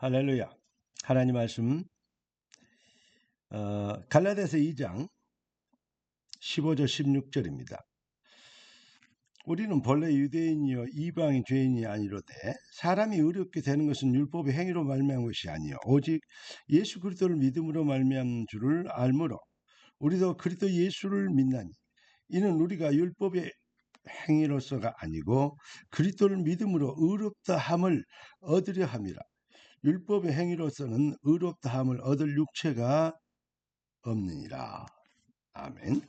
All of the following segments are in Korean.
할렐루야. 하나님 말씀 갈라디아서 2장 15절 16절입니다. 우리는 본래 유대인이요 이방인 죄인이 아니로되 사람이 의롭게 되는 것은 율법의 행위로 말미암은 것이 아니요 오직 예수 그리스도를 믿음으로 말미암은 줄을 알므로 우리도 그리스도 예수를 믿나니 이는 우리가 율법의 행위로서가 아니고 그리스도를 믿음으로 의롭다 함을 얻으려 함이라. 율법의 행위로서는 의롭다 함을 얻을 육체가 없느니라. 아멘.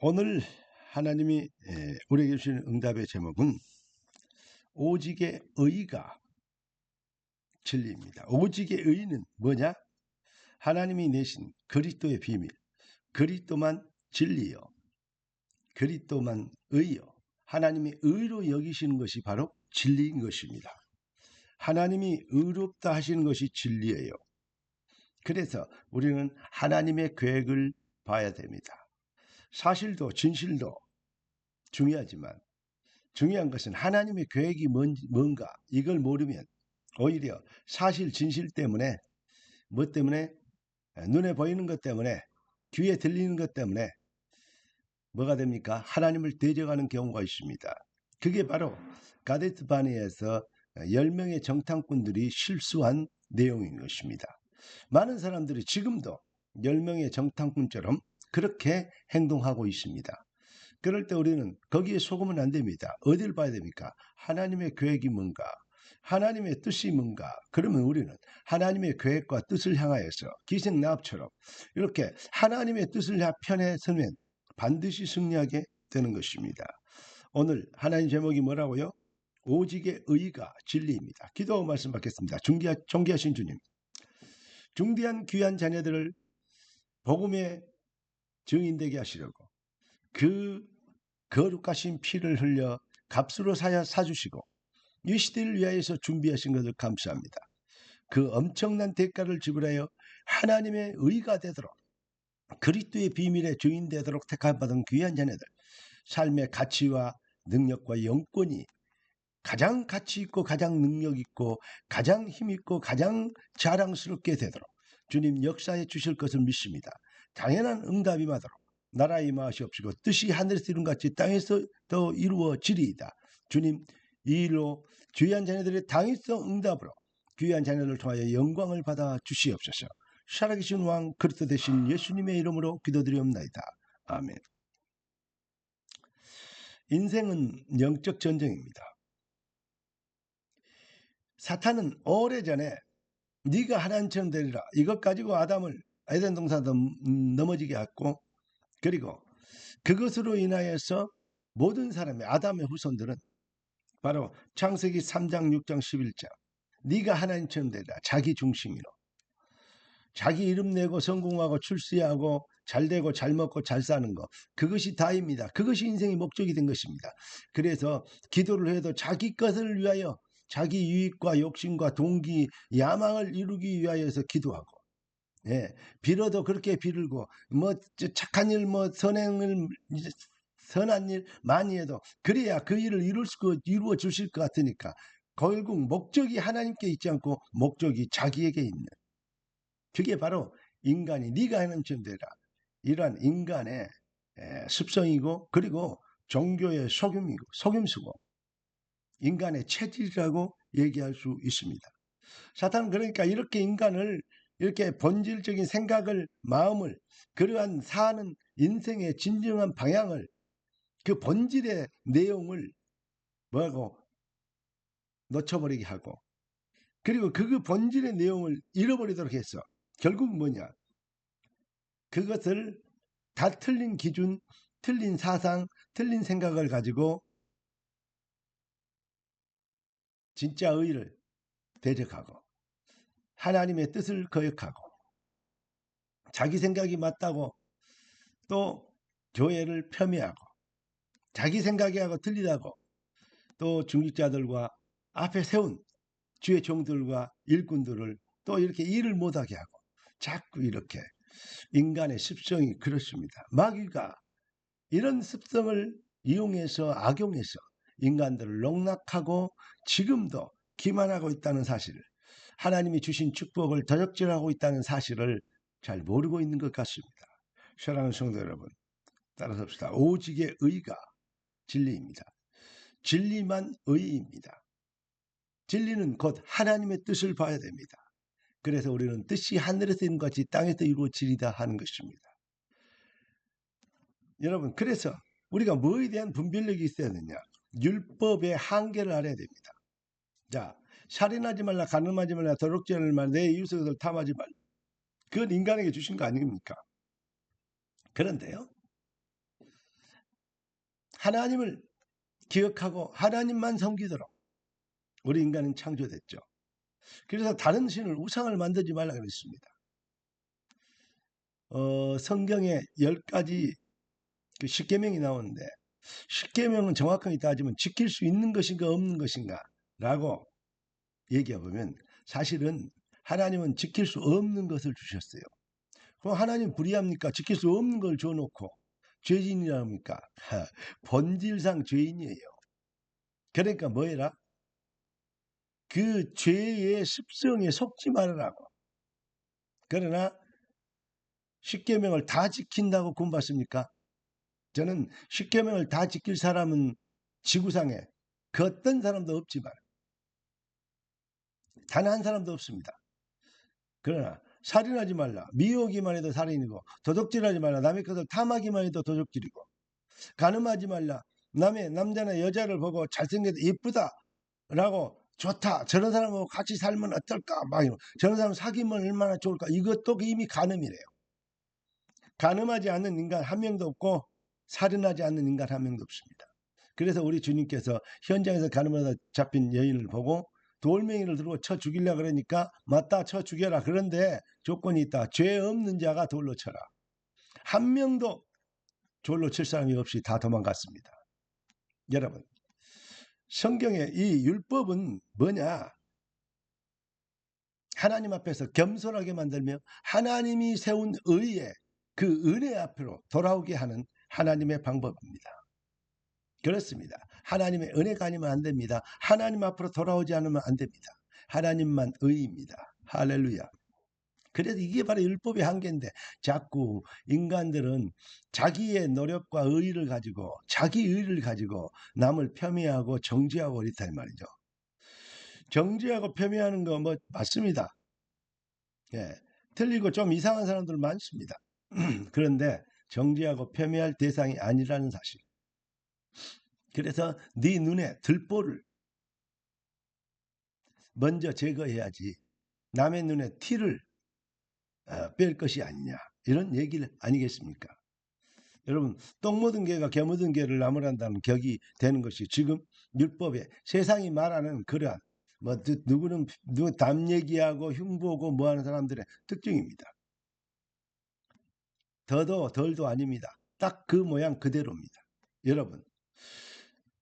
오늘 하나님이 우리에게 주시는 응답의 제목은 오직의 의가 진리입니다. 오직의 의는 뭐냐? 하나님이 내신 그리스도의 비밀, 그리스도만 진리요, 그리스도만 의요. 하나님이 의로 여기시는 것이 바로 진리인 것입니다. 하나님이 의롭다 하시는 것이 진리예요. 그래서 우리는 하나님의 계획을 봐야 됩니다. 사실도 진실도 중요하지만 중요한 것은 하나님의 계획이 뭔가 이걸 모르면 오히려 사실 진실 때문에 뭐 때문에 눈에 보이는 것 때문에 귀에 들리는 것 때문에 뭐가 됩니까? 하나님을 대적하는 경우가 있습니다. 그게 바로 가데스 바네에서 10명의 정탐꾼들이 실수한 내용인 것입니다. 많은 사람들이 지금도 10명의 정탐꾼처럼 그렇게 행동하고 있습니다. 그럴 때 우리는 거기에 속으면 안 됩니다. 어딜 봐야 됩니까? 하나님의 계획이 뭔가, 하나님의 뜻이 뭔가. 그러면 우리는 하나님의 계획과 뜻을 향하여서 기생나합처럼 이렇게 하나님의 뜻을 편에 서면 반드시 승리하게 되는 것입니다. 오늘 하나님 제목이 뭐라고요? 오직의 의가 진리입니다. 기도 말씀 받겠습니다. 존귀하신 주님, 중대한 귀한 자녀들을 복음의 증인되게 하시려고 그 거룩하신 피를 흘려 값으로 사주시고 이 시대를 위하여서 준비하신 것을 감사합니다. 그 엄청난 대가를 지불하여 하나님의 의가 되도록 그리스도의 비밀의 주인 되도록 택함받은 귀한 자녀들, 삶의 가치와 능력과 영권이 가장 가치 있고 가장 능력 있고 가장 힘 있고 가장 자랑스럽게 되도록 주님 역사해 주실 것을 믿습니다. 당연한 응답이 마도록 나라의 임하시옵시고 뜻이 하늘에서 이룬 같이 땅에서도 이루어지리이다. 주님, 이 일로 귀한 자녀들의 당위성 응답으로 귀한 자녀를 통하여 영광을 받아 주시옵소서. 살아계신 왕 그리스도 되신 예수님의 이름으로 기도드리옵나이다. 아멘. 인생은 영적 전쟁입니다. 사탄은 오래전에 네가 하나님처럼 되리라 이것 가지고 아담을 에덴 동산도 넘어지게 했고, 그리고 그것으로 인하여서 모든 사람의 아담의 후손들은 바로 창세기 3장 6장 11장 네가 하나님처럼 되리라 자기 중심으로 자기 이름 내고 성공하고 출세하고 잘되고 잘 먹고 잘 사는 거, 그것이 다입니다. 그것이 인생의 목적이 된 것입니다. 그래서 기도를 해도 자기 것을 위하여 자기 유익과 욕심과 동기, 야망을 이루기 위하여서 기도하고, 예, 빌어도 그렇게 빌고 뭐 착한 일, 뭐 선한 일 많이 해도 그래야 그 일을 이루어 주실 것 같으니까 결국 목적이 하나님께 있지 않고 목적이 자기에게 있는, 그게 바로 인간이 네가 하나님처럼 되라 이러한 인간의 습성이고, 그리고 종교의 속임수고 인간의 체질이라고 얘기할 수 있습니다. 사탄은 그러니까 이렇게 인간을 이렇게 본질적인 생각을, 마음을, 그러한 사는 인생의 진정한 방향을, 그 본질의 내용을 뭐하고 놓쳐버리게 하고, 그리고 그 본질의 내용을 잃어버리도록 해서 결국 뭐냐, 그것을 다 틀린 기준, 틀린 사상, 틀린 생각을 가지고 진짜 의를 대적하고 하나님의 뜻을 거역하고 자기 생각이 맞다고 또 교회를 폄훼하고 자기 생각이 하고 틀리다고 또 중직자들과 앞에 세운 주의 종들과 일꾼들을 또 이렇게 일을 못하게 하고, 자꾸 이렇게 인간의 습성이 그렇습니다. 마귀가 이런 습성을 이용해서 악용해서 인간들을 농락하고 지금도 기만하고 있다는 사실을, 하나님이 주신 축복을 도적질하고 있다는 사실을 잘 모르고 있는 것 같습니다. 사랑하는 성도 여러분, 따라서 합시다. 오직의 의가 진리입니다. 진리만 의입니다. 진리는 곧 하나님의 뜻을 봐야 됩니다. 그래서 우리는 뜻이 하늘에서 이룬 같이 땅에서 이루어지리다 하는 것입니다. 여러분, 그래서 우리가 뭐에 대한 분별력이 있어야 되냐? 율법의 한계를 알아야 됩니다. 자, 살인하지 말라, 간음하지 말라, 도둑질하지 말라, 내 이웃의 것을 탐하지 말라. 그건 인간에게 주신 거 아닙니까? 그런데요, 하나님을 기억하고 하나님만 섬기도록 우리 인간은 창조됐죠. 그래서 다른 신을, 우상을 만들지 말라 그랬습니다. 성경에 10가지 그 십계명이 나오는데, 십계명은 정확하게 따지면 지킬 수 있는 것인가 없는 것인가 라고 얘기해 보면, 사실은 하나님은 지킬 수 없는 것을 주셨어요. 그럼 하나님 불의합니까? 지킬 수 없는 걸 줘놓고 죄인이라 합니까? 본질상 죄인이에요. 그러니까 뭐해라? 그 죄의 습성에 속지 말으라고. 그러나 십계명을 다 지킨다고 구원받습니까? 저는 십계명을 다 지킬 사람은 지구상에 그 어떤 사람도 없지만, 단 한 사람도 없습니다. 그러나 살인하지 말라, 미워하기만 해도 살인이고, 도둑질하지 말라, 남의 것을 탐하기만 해도 도둑질이고, 간음하지 말라, 남의 남자나 여자를 보고 잘생겨도 예쁘다 라고, 좋다, 저런 사람하고 같이 살면 어떨까, 막 저런 사람 사귀면 얼마나 좋을까, 이것도 이미 간음이래요. 간음하지 않는 인간 한 명도 없고 살인하지 않는 인간 한 명도 없습니다. 그래서 우리 주님께서 현장에서 간음하다 잡힌 여인을 보고 돌멩이를 들고 쳐 죽이려고 그러니까, 맞다, 쳐 죽여라. 그런데 조건이 있다. 죄 없는 자가 돌로 쳐라. 한 명도 돌로 칠 사람이 없이 다 도망갔습니다. 여러분, 성경의 이 율법은 뭐냐? 하나님 앞에서 겸손하게 만들며 하나님이 세운 의의 그 은혜 앞으로 돌아오게 하는 하나님의 방법입니다. 그렇습니다. 하나님의 은혜가 아니면 안 됩니다. 하나님 앞으로 돌아오지 않으면 안 됩니다. 하나님만 의입니다. 할렐루야. 그래서 이게 바로 율법의 한계인데, 자꾸 인간들은 자기의 노력과 의의를 가지고, 자기 의의를 가지고 남을 폄훼하고 정죄하고 그렇다 이 말이죠. 정죄하고 폄훼하는 거 뭐 맞습니다. 예, 틀리고 좀 이상한 사람들 많습니다. 그런데 정죄하고 폄훼할 대상이 아니라는 사실. 그래서 네 눈에 들보를 먼저 제거해야지 남의 눈에 티를 뺄 것이 아니냐, 이런 얘기를 아니겠습니까? 여러분, 똥 묻은 개가 개 묻은 개를 나무란다는 격이 되는 것이 지금 율법에 세상이 말하는 그러한 누구는 누구 남 얘기하고 흉보고 뭐하는 사람들의 특징입니다. 더도 덜도 아닙니다. 딱 그 모양 그대로입니다. 여러분,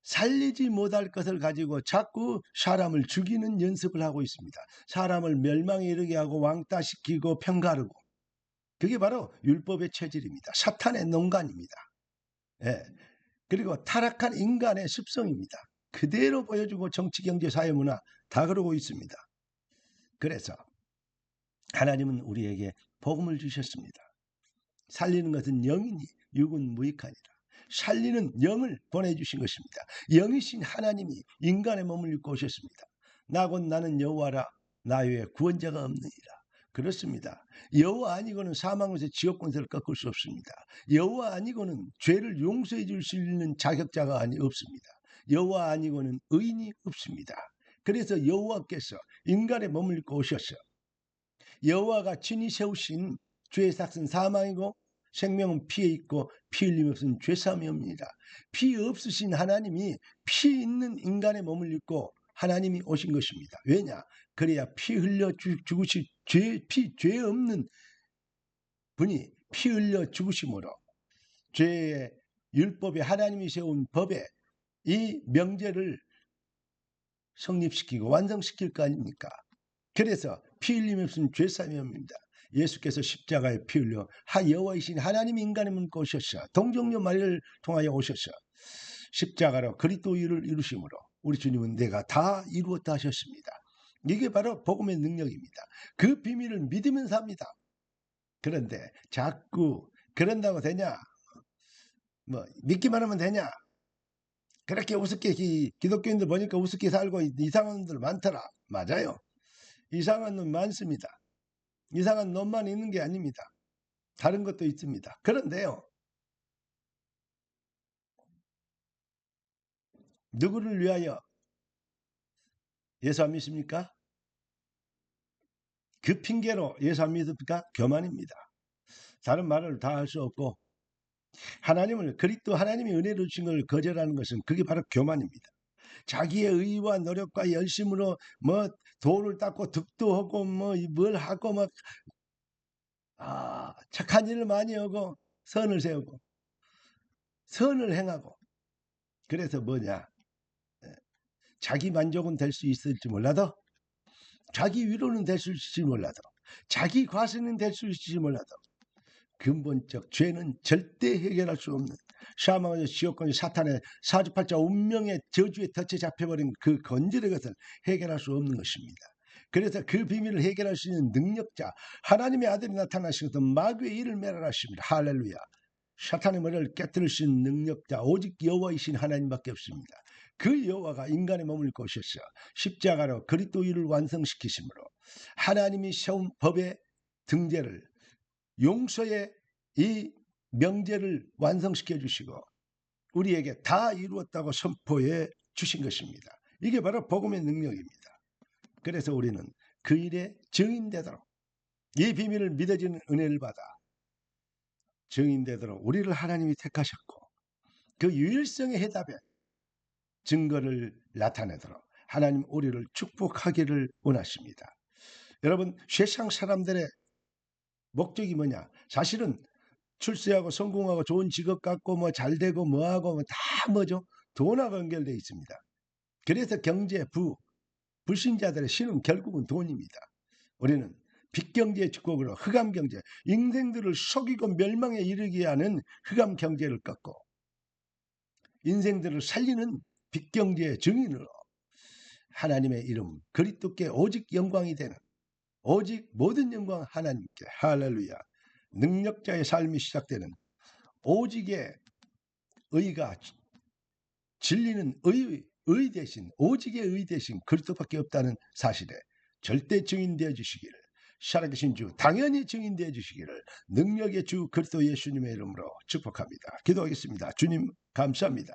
살리지 못할 것을 가지고 자꾸 사람을 죽이는 연습을 하고 있습니다. 사람을 멸망에 이르게 하고 왕따시키고 편가르고, 그게 바로 율법의 체질입니다. 사탄의 농간입니다. 예. 그리고 타락한 인간의 습성입니다. 그대로 보여주고 정치, 경제, 사회, 문화 다 그러고 있습니다. 그래서 하나님은 우리에게 복음을 주셨습니다. 살리는 것은 영이니 육은 무익하니라. 살리는 영을 보내주신 것입니다. 영이신 하나님이 인간의 몸을 입고 오셨습니다. 나 곧 나는 여호와라, 나 외에 구원자가 없느니라. 그렇습니다. 여호와 아니고는 사망에서 지옥 권세를 꺾을 수 없습니다. 여호와 아니고는 죄를 용서해 줄 수 있는 자격자가 없습니다. 여호와 아니고는 의인이 없습니다. 그래서 여호와께서 인간의 몸을 입고 오셨어. 여호와가 친히 세우신 죄의 삭은 사망이고 생명은 피에 있고 피 흘림 없은 죄사함이 옵니다. 피 없으신 하나님이 피 있는 인간의 몸을 입고 하나님이 오신 것입니다. 왜냐? 그래야 피 흘려 죽으시, 죄 없는 분이 피 흘려 죽으심으로 죄의 율법에, 하나님이 세운 법에 이 명제를 성립시키고 완성시킬 거 아닙니까? 그래서 피 흘림 없은 죄사함이 옵니다. 예수께서 십자가에 피 흘려 여호와이신 하나님 인간의 몸을 오셨어. 동정녀 마리아를 통하여 오셨어. 십자가로 그리스도를 이루심으로 우리 주님은 내가 다 이루었다 하셨습니다. 이게 바로 복음의 능력입니다. 그 비밀을 믿으면 삽니다. 그런데 자꾸 그런다고 되냐? 뭐 믿기만 하면 되냐? 그렇게 우습게 기독교인들 보니까 우습게 살고 이상한 놈들 많더라. 맞아요. 이상한 놈 많습니다. 이상한 놈만 있는 게 아닙니다. 다른 것도 있습니다. 그런데요. 누구를 위하여 예수 안 믿습니까? 그 핑계로 예수 안 믿습니까? 교만입니다. 다른 말을 다 할 수 없고 하나님을 그리스도 하나님이 은혜로 주신 걸 거절하는 것은 그게 바로 교만입니다. 자기의 의와 노력과 열심으로 뭐 돈을 닦고 득도 하고 뭐 뭘 하고 막 착한 일을 많이 하고 선을 세우고 선을 행하고 그래서 뭐냐 자기 만족은 될 수 있을지 몰라도 자기 위로는 될 수 있을지 몰라도 자기 과신은 될 수 있을지 몰라도 근본적 죄는 절대 해결할 수 없는 샤망의 지옥권이 사탄의 사주팔자 운명의 저주에 덫에 잡혀버린 그 건질의 것을 해결할 수 없는 것입니다. 그래서 그 비밀을 해결할 수 있는 능력자 하나님의 아들이 나타나시거든 마귀의 일을 멸하십니다. 할렐루야. 사탄의 머리를 깨뜨릴 수 있는 능력자 오직 여호와이신 하나님밖에 없습니다. 그 여호와가 인간의 몸을 입고 오셔서 십자가로 그리스도 일을 완성시키심으로 하나님이 세운 법의 등재를 용서의 이 명제를 완성시켜 주시고 우리에게 다 이루었다고 선포해 주신 것입니다. 이게 바로 복음의 능력입니다. 그래서 우리는 그 일에 증인되도록 이 비밀을 믿어지는 은혜를 받아 증인되도록 우리를 하나님이 택하셨고 그 유일성의 해답에 증거를 나타내도록 하나님 우리를 축복하기를 원하십니다. 여러분 세상 사람들의 목적이 뭐냐? 사실은 출세하고 성공하고 좋은 직업 갖고 뭐 잘되고 뭐하고 뭐 다 뭐죠? 돈하고 연결되어 있습니다. 그래서 경제, 불신자들의 신은 결국은 돈입니다. 우리는 빚경제의 축복으로 흑암경제, 인생들을 속이고 멸망에 이르게 하는 흑암경제를 꺾고 인생들을 살리는 빚경제의 증인으로 하나님의 이름 그리스도께 오직 영광이 되는 오직 모든 영광 하나님께 할렐루야 능력자의 삶이 시작되는 오직의 의가 진리는 의 대신 오직의 의 대신 그리스도밖에 없다는 사실에 절대 증인되어 주시기를 살아계신 주 당연히 증인되어 주시기를 능력의 주 그리스도 예수님의 이름으로 축복합니다. 기도하겠습니다. 주님 감사합니다.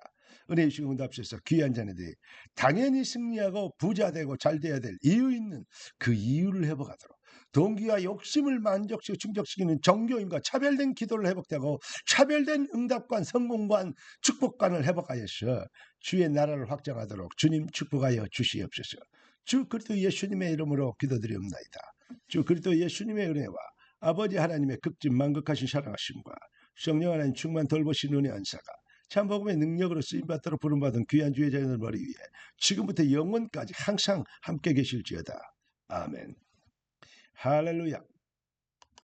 은혜 주시고 응답하셔서 귀한 자녀들이 당연히 승리하고 부자되고 잘돼야 될 이유 있는 그 이유를 회복하도록 동기와 욕심을 만족시키고 충족시키는 정교임과 차별된 기도를 회복되고 차별된 응답관 성공관 축복관을 회복하여서 주의 나라를 확장하도록 주님 축복하여 주시옵소서. 주 그리스도 예수님의 이름으로 기도드리옵나이다. 주 그리스도 예수님의 은혜와 아버지 하나님의 극진 만극하신 사랑하심과 성령 하나님 충만 돌보신 은혜 안사가 참복음의 능력으로 쓰임받도록 부름받은 귀한 주의 자녀들 머리 위에 지금부터 영원까지 항상 함께 계실지어다. 아멘. 할렐루야.